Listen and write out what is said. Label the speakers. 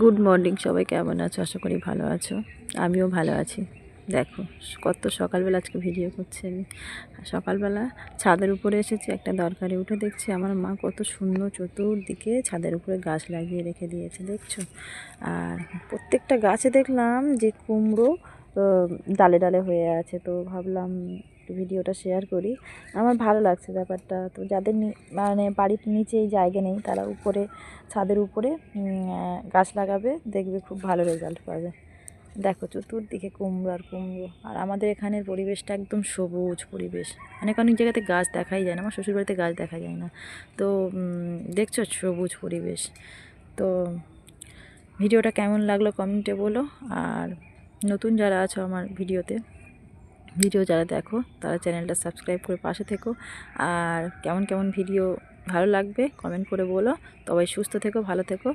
Speaker 1: Good morning, সবাই কেমন আছো? আশা করি ভালো আছো। আমিও ভালো আছি। দেখো, কত সকালবেলা আজকে ভিডিও করছি আমি। সকালবেলা ছাদের উপরে এসেছি, একটা দরকারে উঠে দেখছি আমার মা কত সুন্দর চতুর্দিকে ছাদের উপরে গাছ লাগিয়ে রেখে দিয়েছে, দেখছো? আর প্রত্যেকটা গাছে দেখলাম যে কুমড়ো ডালে ডালে হয়ে আছে। তো ভাবলাম একটু ভিডিওটা শেয়ার করি। আমার ভালো লাগছে ব্যাপারটা। তো যাদের মানে বাড়ির নিচেই জায়গা নেই, তারা উপরে ছাদের উপরে গাছ লাগাবে, দেখবে খুব ভালো রেজাল্ট পাবে। দেখো চতুর্দিকে কুমড়ো আর কুমড়ো। আর আমাদের এখানের পরিবেশটা একদম সবুজ পরিবেশ। অনেক অনেক জায়গাতে গাছ দেখাই যায় না, আমার শ্বশুরবাড়িতে গাছ দেখা যায় না। তো দেখছো সবুজ পরিবেশ। তো ভিডিওটা কেমন লাগলো কমেন্টে বলো। আর নতুন যারা আছো আমার ভিডিও যারা দেখো, তারা চ্যানেলটা সাবস্ক্রাইব করে পাশে থেকো। আর কেমন কেমন ভিডিও ভালো লাগবে কমেন্ট করে বলো। সবাই সুস্থ থেকো, ভালো থেকো।